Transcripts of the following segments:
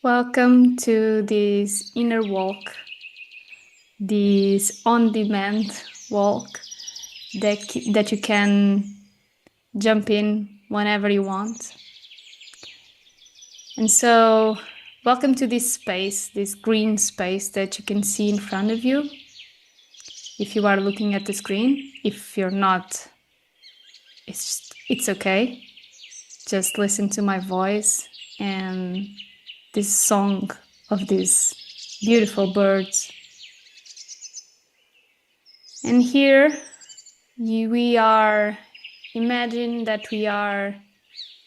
Welcome to this inner walk, this on-demand walk that you can jump in whenever you want. And so, welcome to this space, this green space that you can see in front of you. If you are looking at the screen, if you're not, it's okay. Just listen to my voice and this song of these beautiful birds. And here we are, imagine that we are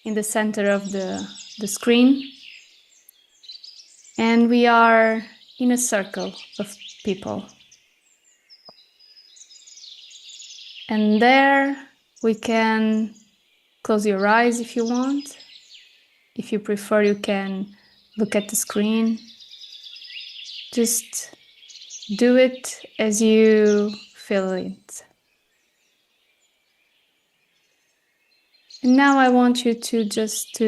in the center of the screen, and we are in a circle of people. And there we can close your eyes if you want. If you prefer, you can look at the screen. Just do it as you feel it. And now I want you to just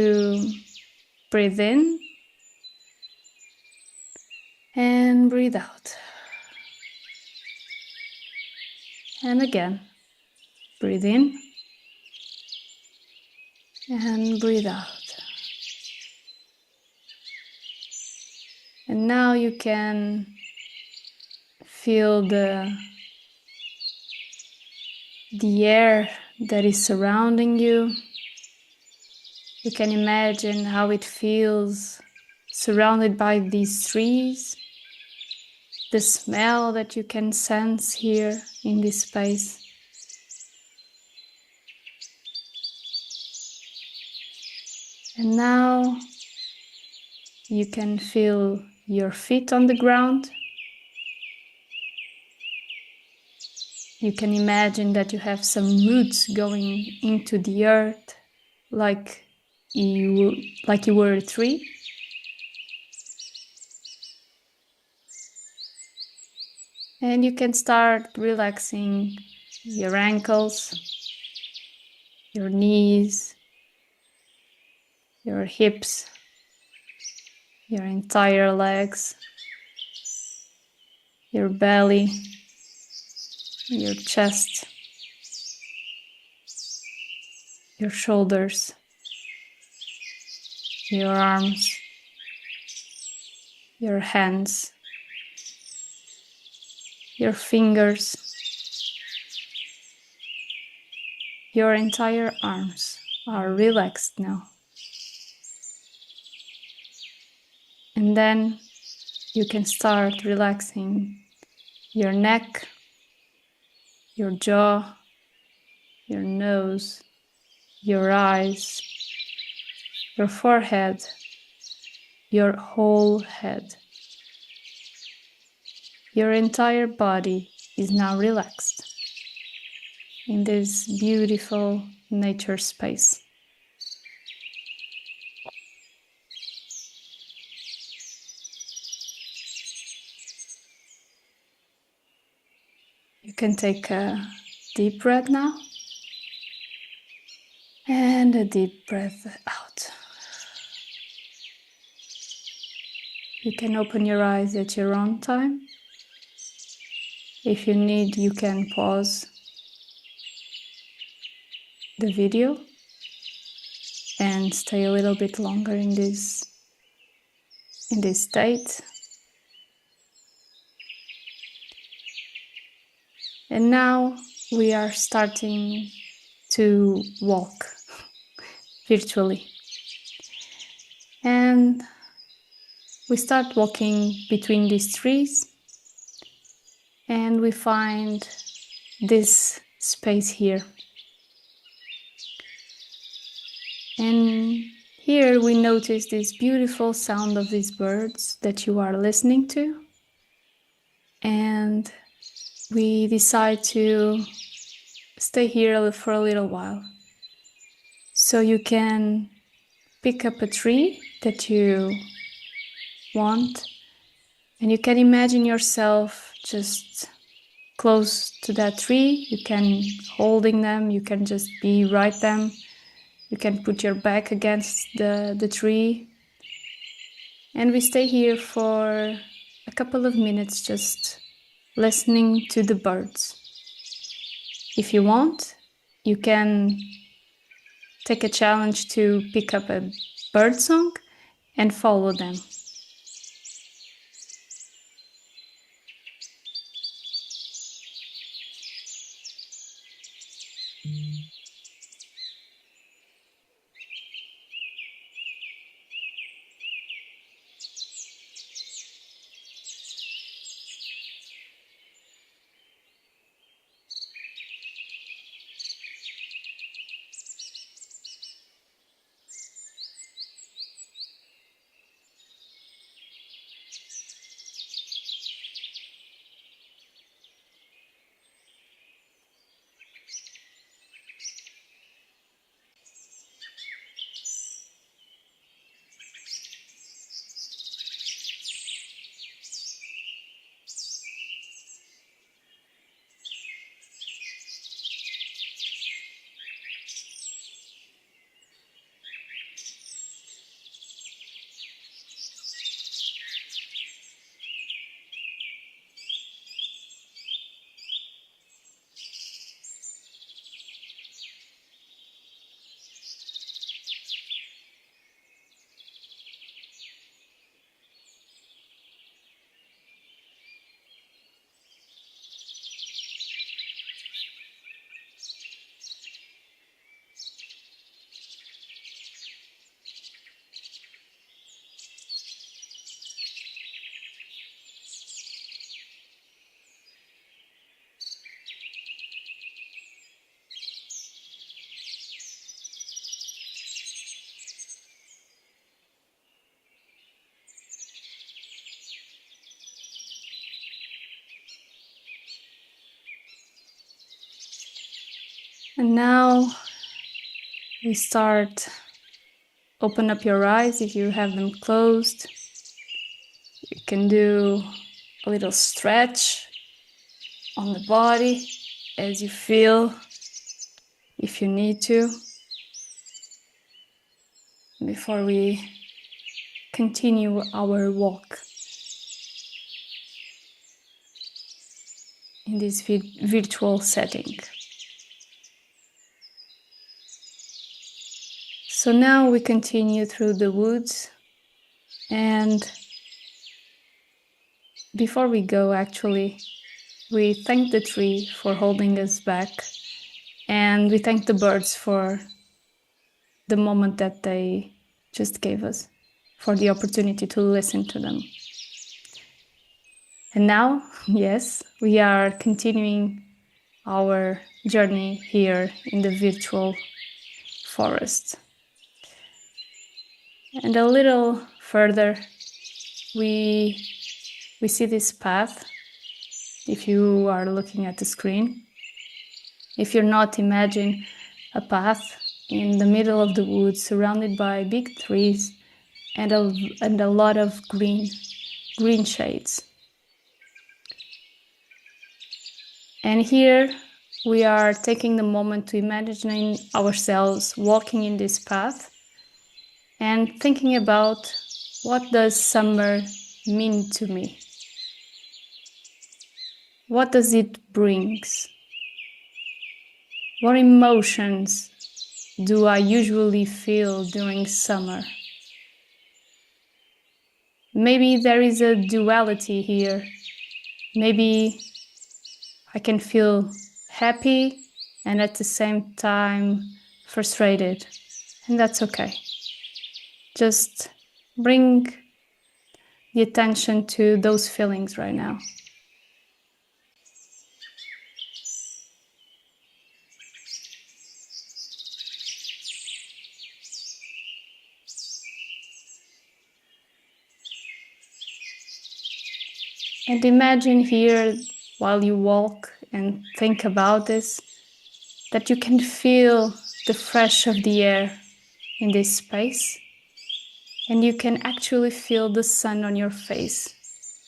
breathe in and breathe out. And again, breathe in and breathe out. And now you can feel the air that is surrounding you. You can imagine how it feels surrounded by these trees, the smell that you can sense here in this space. And now you can feel your feet on the ground. You can imagine that you have some roots going into the earth, like you were a tree. And you can start relaxing your ankles, your knees, your hips, your entire legs, your belly, your chest, your shoulders, your arms, your hands, your fingers, your entire arms are relaxed now. And then you can start relaxing your neck, your jaw, your nose, your eyes, your forehead, your whole head. Your entire body is now relaxed in this beautiful nature space. You can take a deep breath now and a deep breath out. You can open your eyes at your own time. If you need, you can pause the video and stay a little bit longer in this state. And now we are starting to walk virtually. And we start walking between these trees, and we find this space here. And here we notice this beautiful sound of these birds that you are listening to. And we decide to stay here for a little while. So you can pick up a tree that you want, and you can imagine yourself just close to that tree. You can holding them, you can just be right them. You can put your back against the tree And we stay here for a couple of minutes just listening to the birds. If you want, you can take a challenge to pick up a bird song and follow them. And now we start. Open up your eyes if you have them closed. You can do a little stretch on the body as you feel, if you need to, before we continue our walk in this virtual setting. So now we continue through the woods, and before we go, actually, we thank the tree for holding us back, and we thank the birds for the moment that they just gave us, for the opportunity to listen to them. And now, yes, we are continuing our journey here in the virtual forest. And a little further, we see this path. If you are looking at the screen, if you're not, imagine a path in the middle of the woods surrounded by big trees and a lot of green shades. And here we are taking the moment to imagine ourselves walking in this path and thinking about, what does summer mean to me? What does it bring? What emotions do I usually feel during summer? Maybe there is a duality here. Maybe I can feel happy and at the same time frustrated, and that's okay. Just bring the attention to those feelings right now. And imagine here, while you walk and think about this, that you can feel the fresh of the air in this space, and you can actually feel the sun on your face,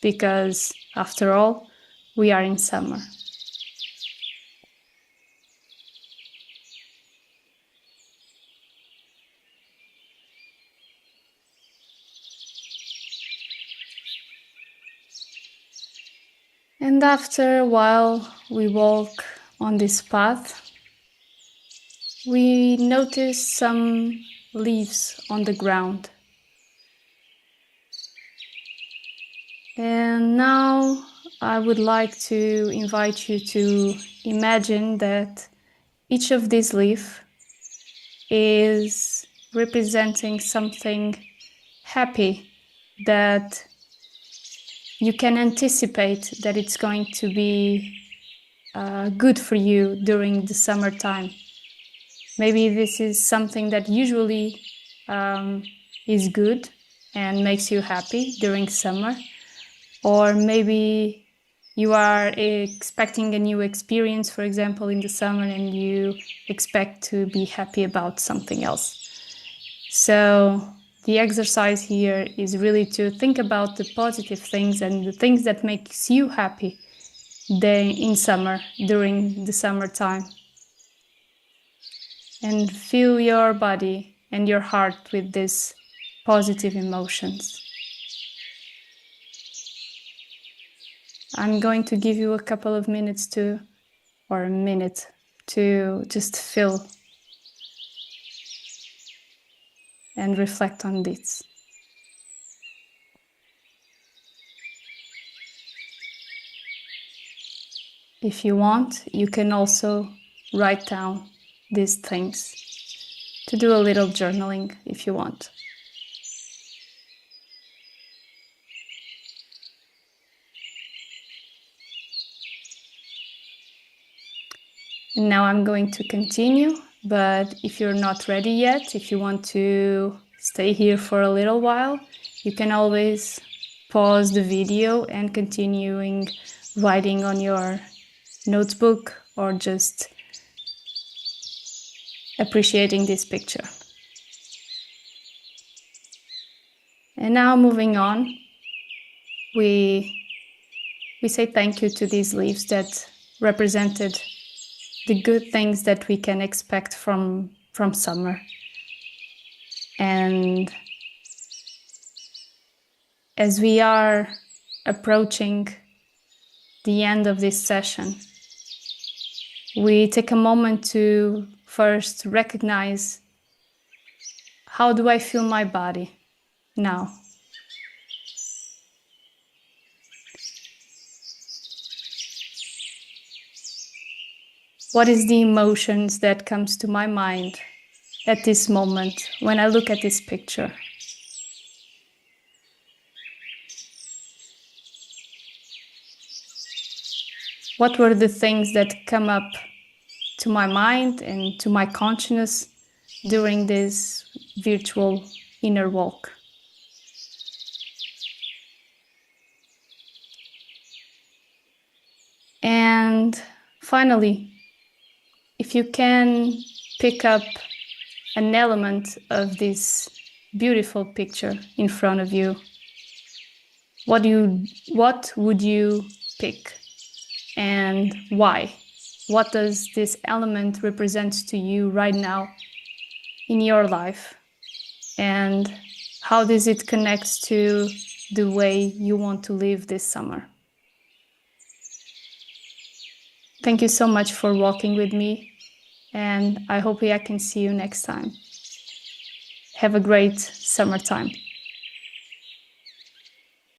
because after all, we are in summer. And after a while we walk on this path, we notice some leaves on the ground. And now I would like to invite you to imagine that each of these leaves is representing something happy that you can anticipate that it's going to be good for you during the summertime. Maybe this is something that usually is good and makes you happy during summer, or maybe you are expecting a new experience, for example, in the summer, and you expect to be happy about something else. So the exercise here is really to think about the positive things and the things that makes you happy in summer, during the summertime. And fill your body and your heart with these positive emotions. I'm going to give you a couple of minutes or a minute to just feel and reflect on this. If you want, you can also write down these things, to do a little journaling if you want. And now I'm going to continue, but if you're not ready yet, if you want to stay here for a little while, you can always pause the video and continuing writing on your notebook or just appreciating this picture. And now moving on, we say thank you to these leaves that represented the good things that we can expect from summer. And as we are approaching the end of this session, we take a moment to first recognize, how do I feel my body now? What is the emotions that comes to my mind at this moment when I look at this picture? What were the things that come up to my mind and to my consciousness during this virtual inner walk? And finally, if you can pick up an element of this beautiful picture in front of you, what would you pick and why? What does this element represent to you right now in your life? And how does it connect to the way you want to live this summer? Thank you so much for walking with me, and I hope I can see you next time. Have a great summertime.